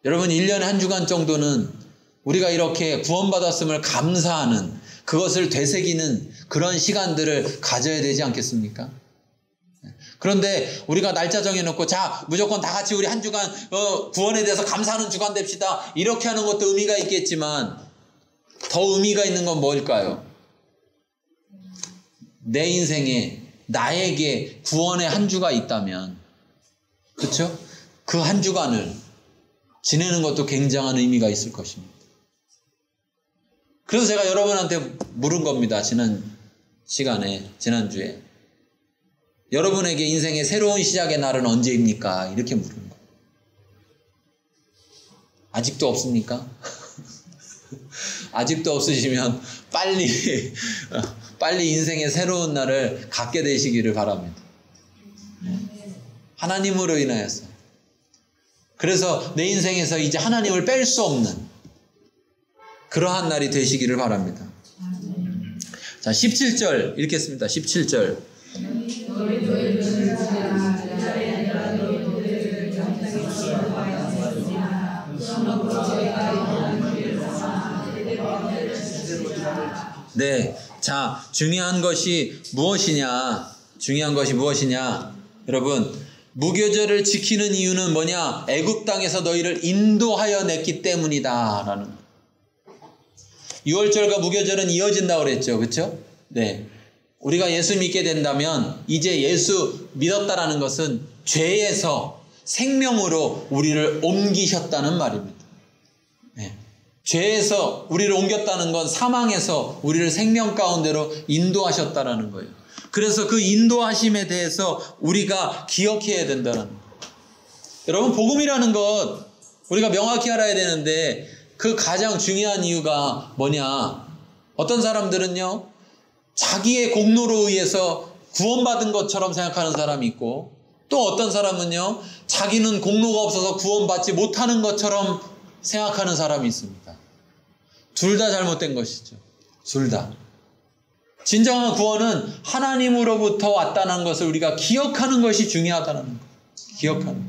여러분 1년에 한 주간 정도는 우리가 이렇게 구원받았음을 감사하는, 그것을 되새기는 그런 시간들을 가져야 되지 않겠습니까? 그런데 우리가 날짜 정해놓고 자 무조건 다 같이 우리 한 주간 구원에 대해서 감사하는 주간 됩시다, 이렇게 하는 것도 의미가 있겠지만 더 의미가 있는 건 뭘까요? 내 인생에 나에게 구원의 한 주가 있다면, 그렇죠? 그 한 주간을 지내는 것도 굉장한 의미가 있을 것입니다. 그래서 제가 여러분한테 물은 겁니다. 지난주에 여러분에게 인생의 새로운 시작의 날은 언제입니까? 이렇게 물은 거예요. 아직도 없습니까? 아직도 없으시면 빨리 인생의 새로운 날을 갖게 되시기를 바랍니다. 하나님으로 인하여서. 그래서 내 인생에서 이제 하나님을 뺄 수 없는 그러한 날이 되시기를 바랍니다. 자, 17절 읽겠습니다. 17절. 네. 자, 중요한 것이 무엇이냐? 여러분, 무교절을 지키는 이유는 뭐냐? 애굽 땅에서 너희를 인도하여 냈기 때문이다. 라는. 6월절과 무교절은 이어진다고 그랬죠. 그렇죠? 네. 우리가 예수 믿게 된다면 이제 예수 믿었다라는 것은 죄에서 생명으로 우리를 옮기셨다는 말입니다. 네. 죄에서 우리를 옮겼다는 건 사망에서 우리를 생명 가운데로 인도하셨다라는 거예요. 그래서 그 인도하심에 대해서 우리가 기억해야 된다는 거예요. 여러분, 복음이라는 것 우리가 명확히 알아야 되는데 그 가장 중요한 이유가 뭐냐? 어떤 사람들은요, 자기의 공로로 의해서 구원받은 것처럼 생각하는 사람이 있고, 또 어떤 사람은요, 자기는 공로가 없어서 구원받지 못하는 것처럼 생각하는 사람이 있습니다. 둘 다 잘못된 것이죠. 둘 다. 진정한 구원은 하나님으로부터 왔다는 것을 우리가 기억하는 것이 중요하다는 것. 기억하는 것.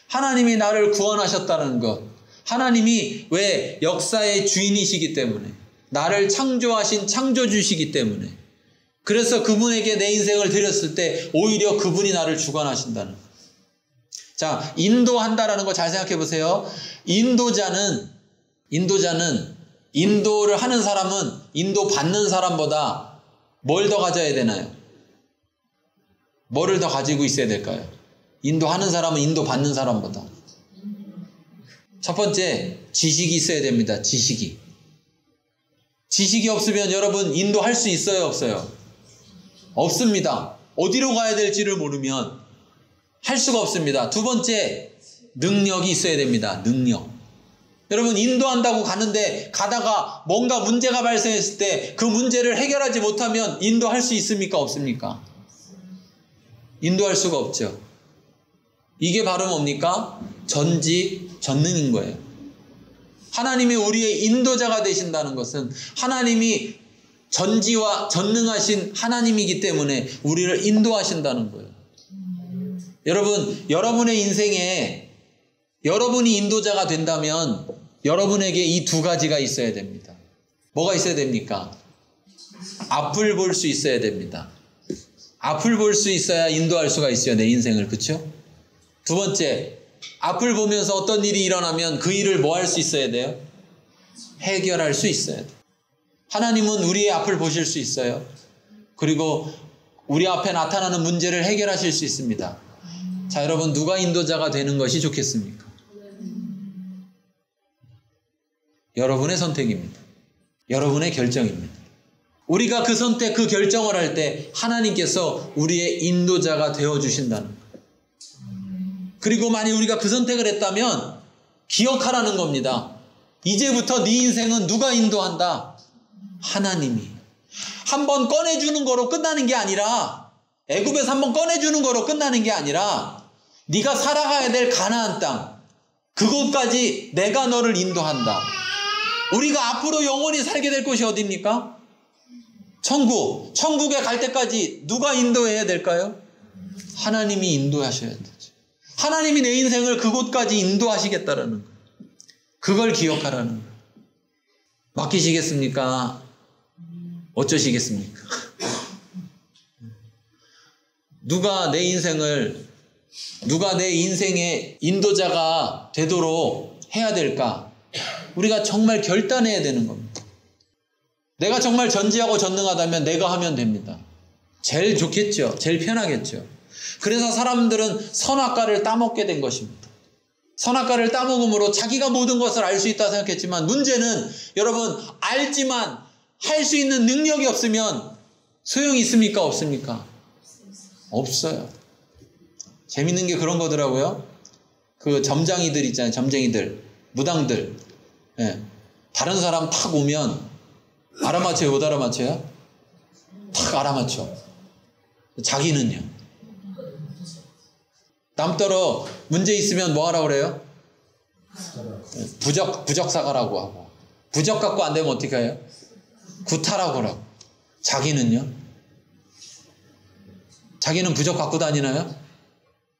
하나님이 나를 구원하셨다는 것. 하나님이 왜 역사의 주인이시기 때문에, 나를 창조하신 창조주시기 때문에, 그래서 그분에게 내 인생을 드렸을 때 오히려 그분이 나를 주관하신다는 것. 자, 인도한다라는 거 잘 생각해 보세요. 인도자는 인도를 하는 사람은 인도 받는 사람보다 뭘 더 가져야 되나요? 뭐를 더 가지고 있어야 될까요? 인도하는 사람은 인도 받는 사람보다. 첫 번째, 지식이 있어야 됩니다. 지식이 없으면 여러분 인도할 수 있어요? 없어요? 없습니다. 어디로 가야 될지를 모르면 할 수가 없습니다. 두 번째, 능력이 있어야 됩니다. 능력. 여러분, 인도한다고 가는데 가다가 뭔가 문제가 발생했을 때 그 문제를 해결하지 못하면 인도할 수 있습니까? 없습니까? 인도할 수가 없죠. 이게 바로 뭡니까? 전지전능인 거예요. 하나님이 우리의 인도자가 되신다는 것은 하나님이 전지와 전능하신 하나님이기 때문에 우리를 인도하신다는 거예요. 여러분, 여러분의 인생에 여러분이 인도자가 된다면 여러분에게 이 두 가지가 있어야 됩니다. 뭐가 있어야 됩니까? 앞을 볼 수 있어야 됩니다. 앞을 볼 수 있어야 인도할 수가 있어요. 내 인생을. 그렇죠? 두 번째, 앞을 보면서 어떤 일이 일어나면 그 일을 뭐 할 수 있어야 돼요? 해결할 수 있어야 돼요. 하나님은 우리의 앞을 보실 수 있어요. 그리고 우리 앞에 나타나는 문제를 해결하실 수 있습니다. 자, 여러분, 누가 인도자가 되는 것이 좋겠습니까? 여러분의 선택입니다. 여러분의 결정입니다. 우리가 그 선택, 그 결정을 할 때 하나님께서 우리의 인도자가 되어주신다는 거예요. 그리고 만약 우리가 그 선택을 했다면 기억하라는 겁니다. 이제부터 네 인생은 누가 인도한다? 하나님이. 한번 꺼내주는 거로 끝나는 게 아니라, 애굽에서 한번 꺼내주는 거로 끝나는 게 아니라 네가 살아가야 될 가나안 땅, 그곳까지 내가 너를 인도한다. 우리가 앞으로 영원히 살게 될 곳이 어디입니까? 천국에 갈 때까지 누가 인도해야 될까요? 하나님이 인도하셔야 되죠. 하나님이 내 인생을 그곳까지 인도하시겠다라는 거예요. 그걸 기억하라는 거예요. 맡기시겠습니까? 어쩌시겠습니까? 누가 내 인생의 인도자가 되도록 해야 될까? 우리가 정말 결단해야 되는 겁니다. 내가 정말 전지하고 전능하다면 내가 하면 됩니다. 제일 좋겠죠. 제일 편하겠죠. 그래서 사람들은 선악과를 따먹게 된 것입니다. 선악과를 따먹음으로 자기가 모든 것을 알 수 있다 생각했지만, 문제는 여러분, 알지만 할 수 있는 능력이 없으면 소용이 있습니까? 없습니까? 없어요. 재밌는 게 그런 거더라고요. 그 점장이들 있잖아요. 점쟁이들, 무당들. 예. 다른 사람 탁 오면 알아맞혀요? 못 알아맞혀요? 탁 알아맞혀. 자기는요? 남더러 문제 있으면 뭐 하라고 그래요? 부적 사가라고 하고. 부적 갖고 안 되면 어떻게 해요? 구타라고 하라고. 자기는요? 자기는 부적 갖고 다니나요?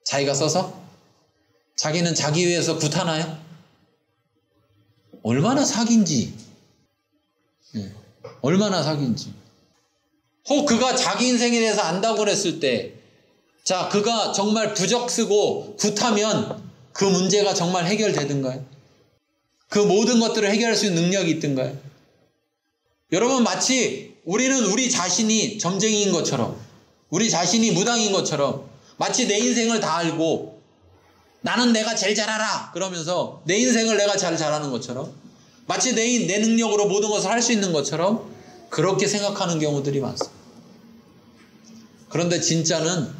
자기가 써서? 자기는 자기 위해서 굿하나요? 얼마나 사기인지. 얼마나 사기인지. 혹 그가 자기 인생에 대해서 안다고 그랬을 때, 자, 그가 정말 부적 쓰고 굿하면 그 문제가 정말 해결되든가요? 그 모든 것들을 해결할 수 있는 능력이 있든가요? 여러분, 마치 우리는 우리 자신이 점쟁이인 것처럼, 우리 자신이 무당인 것처럼, 마치 내 인생을 다 알고 나는 내가 제일 잘 알아 그러면서 내 인생을 내가 잘하는 것처럼, 마치 내 능력으로 모든 것을 할 수 있는 것처럼 그렇게 생각하는 경우들이 많습니다. 그런데 진짜는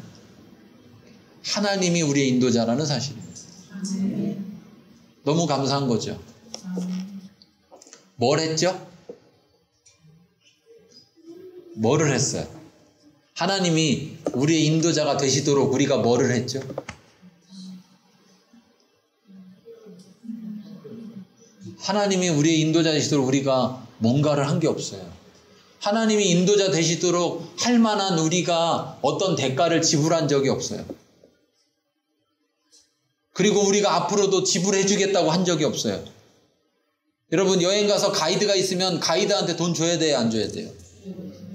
하나님이 우리의 인도자라는 사실입니다. 너무 감사한 거죠. 뭘 했죠? 뭐를 했어요? 하나님이 우리의 인도자가 되시도록 우리가 뭐를 했죠? 하나님이 우리의 인도자 되시도록 우리가 뭔가를 한 게 없어요. 하나님이 인도자 되시도록 할 만한 우리가 어떤 대가를 지불한 적이 없어요. 그리고 우리가 앞으로도 지불해 주겠다고 한 적이 없어요. 여러분, 여행 가서 가이드가 있으면 가이드한테 돈 줘야 돼요? 안 줘야 돼요?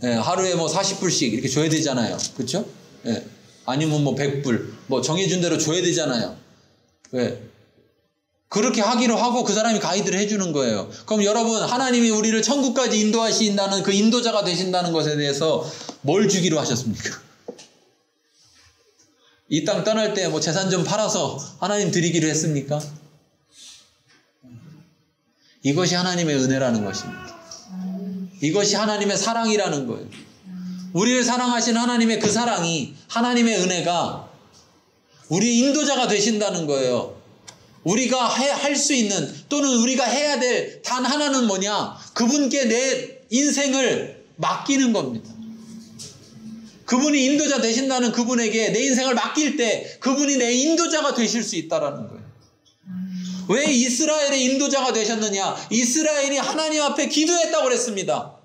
예, 하루에 뭐 40불씩 이렇게 줘야 되잖아요. 그렇죠? 예. 아니면 뭐 100불 뭐 정해준 대로 줘야 되잖아요. 왜? 그렇게 하기로 하고 그 사람이 가이드를 해주는 거예요. 그럼 여러분, 하나님이 우리를 천국까지 인도하신다는 그 인도자가 되신다는 것에 대해서 뭘 주기로 하셨습니까? 이 땅 떠날 때 뭐 재산 좀 팔아서 하나님 드리기로 했습니까? 이것이 하나님의 은혜라는 것입니다. 이것이 하나님의 사랑이라는 거예요. 우리를 사랑하신 하나님의 그 사랑이, 하나님의 은혜가 우리의 인도자가 되신다는 거예요. 우리가 할 수 있는, 또는 우리가 해야 될 단 하나는 뭐냐? 그분께 내 인생을 맡기는 겁니다. 그분이 인도자 되신다는 그분에게 내 인생을 맡길 때 그분이 내 인도자가 되실 수 있다는 거예요. 왜 이스라엘의 인도자가 되셨느냐? 이스라엘이 하나님 앞에 기도했다고 그랬습니다.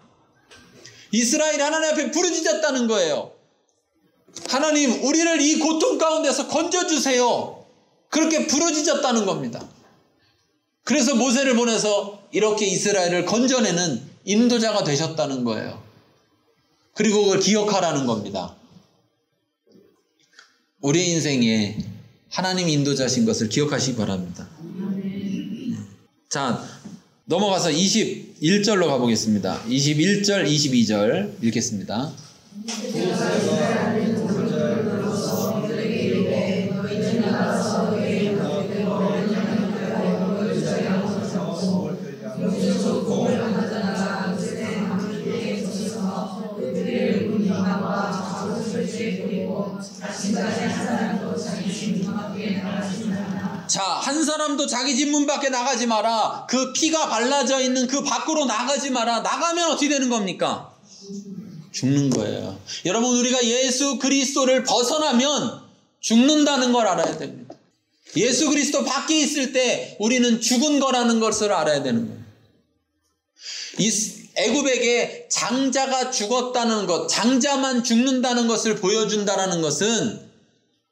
이스라엘이 하나님 앞에 부르짖었다는 거예요. 하나님, 우리를 이 고통 가운데서 건져주세요. 그렇게 부르짖었다는 겁니다. 그래서 모세를 보내서 이렇게 이스라엘을 건져내는 인도자가 되셨다는 거예요. 그리고 그걸 기억하라는 겁니다. 우리의 인생에 하나님이 인도자신 것을 기억하시기 바랍니다. 자, 넘어가서 21절로 가보겠습니다. 21절, 22절 읽겠습니다. 자, 한 사람도 자기 집 문 밖에 나가지 마라. 그 피가 발라져 있는 그 밖으로 나가지 마라. 나가면 어떻게 되는 겁니까? 죽는 거예요. 여러분, 우리가 예수 그리스도를 벗어나면 죽는다는 걸 알아야 됩니다. 예수 그리스도 밖에 있을 때 우리는 죽은 거라는 것을 알아야 되는 거예요. 애굽에게 장자가 죽었다는 것, 장자만 죽는다는 것을 보여준다는 것은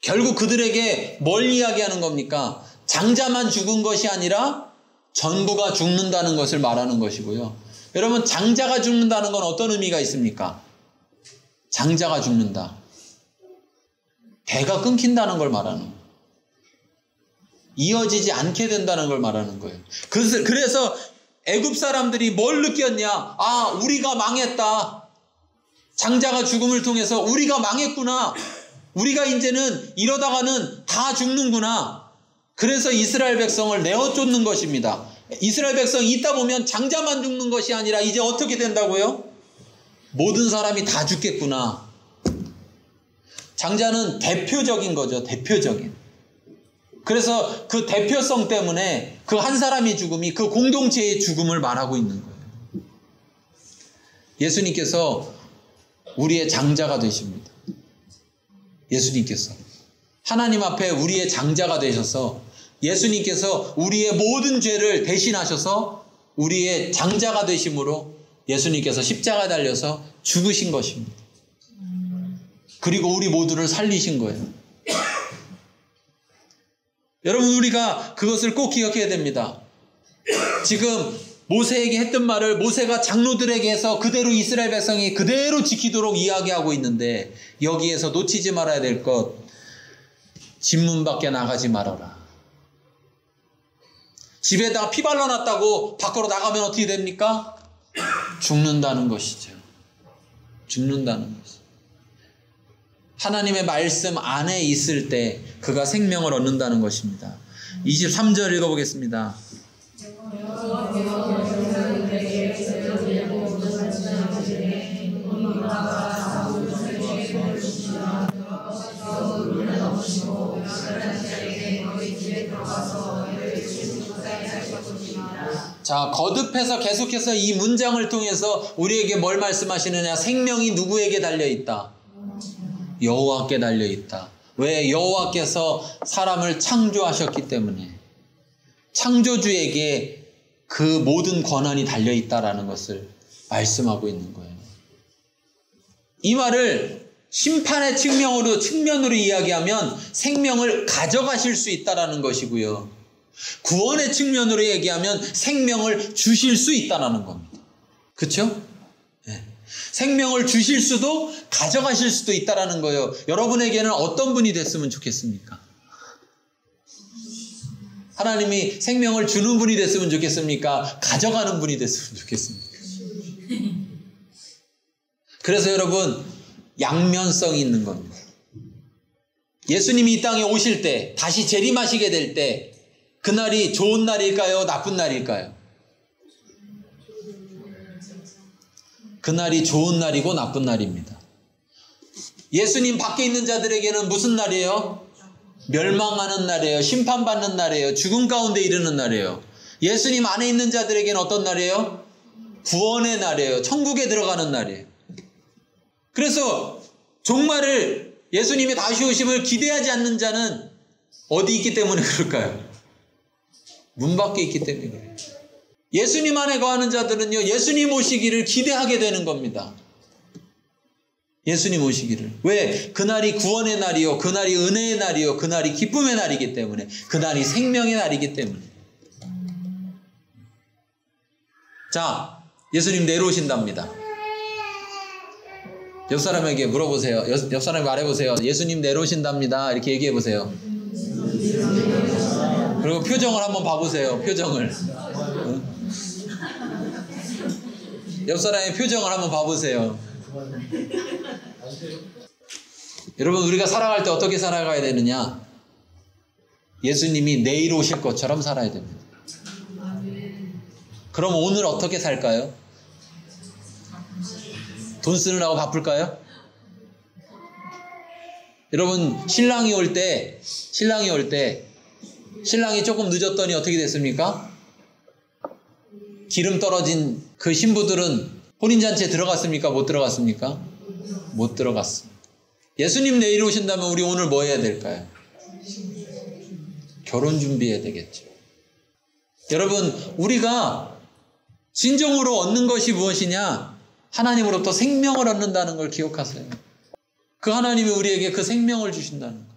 결국 그들에게 뭘 이야기하는 겁니까? 장자만 죽은 것이 아니라 전부가 죽는다는 것을 말하는 것이고요. 여러분, 장자가 죽는다는 건 어떤 의미가 있습니까? 장자가 죽는다. 배가 끊긴다는 걸 말하는 거예요. 이어지지 않게 된다는 걸 말하는 거예요. 그래서 애굽 사람들이 뭘 느꼈냐? 아, 우리가 망했다. 장자가 죽음을 통해서 우리가 망했구나. 우리가 이제는 이러다가는 다 죽는구나. 그래서 이스라엘 백성을 내어 쫓는 것입니다. 이스라엘 백성이 있다 보면 장자만 죽는 것이 아니라 이제 어떻게 된다고요? 모든 사람이 다 죽겠구나. 장자는 대표적인 거죠. 대표적인. 그래서 그 대표성 때문에 그 한 사람의 죽음이 그 공동체의 죽음을 말하고 있는 거예요. 예수님께서 우리의 장자가 되십니다. 예수님께서 하나님 앞에 우리의 장자가 되셔서 예수님께서 우리의 모든 죄를 대신하셔서 우리의 장자가 되심으로 예수님께서 십자가에 달려서 죽으신 것입니다. 그리고 우리 모두를 살리신 거예요. 여러분, 우리가 그것을 꼭 기억해야 됩니다. 지금 모세에게 했던 말을 모세가 장로들에게 해서 그대로 이스라엘 백성이 그대로 지키도록 이야기하고 있는데, 여기에서 놓치지 말아야 될 것, 집문 밖에 나가지 말아라. 집에다가 피 발라놨다고 밖으로 나가면 어떻게 됩니까? 죽는다는 것이죠. 죽는다는 것이죠. 하나님의 말씀 안에 있을 때 그가 생명을 얻는다는 것입니다. 23절 읽어보겠습니다. 자, 거듭해서 계속해서 이 문장을 통해서 우리에게 뭘 말씀하시느냐? 생명이 누구에게 달려있다? 여호와께 달려있다. 왜? 여호와께서 사람을 창조하셨기 때문에 창조주에게 그 모든 권한이 달려있다라는 것을 말씀하고 있는 거예요. 이 말을 심판의 측면으로 이야기하면 생명을 가져가실 수 있다라는 것이고요. 구원의 측면으로 얘기하면 생명을 주실 수 있다는 겁니다. 그렇죠? 네. 생명을 주실 수도 가져가실 수도 있다는 거예요. 여러분에게는 어떤 분이 됐으면 좋겠습니까? 하나님이 생명을 주는 분이 됐으면 좋겠습니까? 가져가는 분이 됐으면 좋겠습니까? 그래서 여러분, 양면성이 있는 겁니다. 예수님이 이 땅에 오실 때, 다시 재림하시게 될 때, 그날이 좋은 날일까요? 나쁜 날일까요? 그날이 좋은 날이고 나쁜 날입니다. 예수님 밖에 있는 자들에게는 무슨 날이에요? 멸망하는 날이에요. 심판받는 날이에요. 죽음 가운데 이르는 날이에요. 예수님 안에 있는 자들에게는 어떤 날이에요? 구원의 날이에요. 천국에 들어가는 날이에요. 그래서 종말을, 예수님의 다시 오심을 기대하지 않는 자는 어디 있기 때문에 그럴까요? 문 밖에 있기 때문에 그래요. 예수님 안에 거하는 자들은요, 예수님 오시기를 기대하게 되는 겁니다. 예수님 오시기를. 왜? 그날이 구원의 날이요, 그날이 은혜의 날이요, 그날이 기쁨의 날이기 때문에, 그날이 생명의 날이기 때문에. 자, 예수님 내려오신답니다. 옆 사람에게 물어보세요. 옆 사람에게 말해보세요. 예수님 내려오신답니다. 이렇게 얘기해보세요. 그리고 표정을 한번 봐보세요. 표정을. 옆 사람의 표정을 한번 봐보세요. 여러분, 우리가 살아갈 때 어떻게 살아가야 되느냐? 예수님이 내일 오실 것처럼 살아야 됩니다. 그럼 오늘 어떻게 살까요? 돈 쓰느라고 바쁠까요? 여러분, 신랑이 올 때 신랑이 조금 늦었더니 어떻게 됐습니까? 기름 떨어진 그 신부들은 혼인잔치에 들어갔습니까? 못 들어갔습니까? 못 들어갔습니다. 예수님 내일 오신다면 우리 오늘 뭐 해야 될까요? 결혼 준비해야 되겠죠. 여러분, 우리가 진정으로 얻는 것이 무엇이냐? 하나님으로부터 생명을 얻는다는 걸 기억하세요. 그 하나님이 우리에게 그 생명을 주신다는 거예요.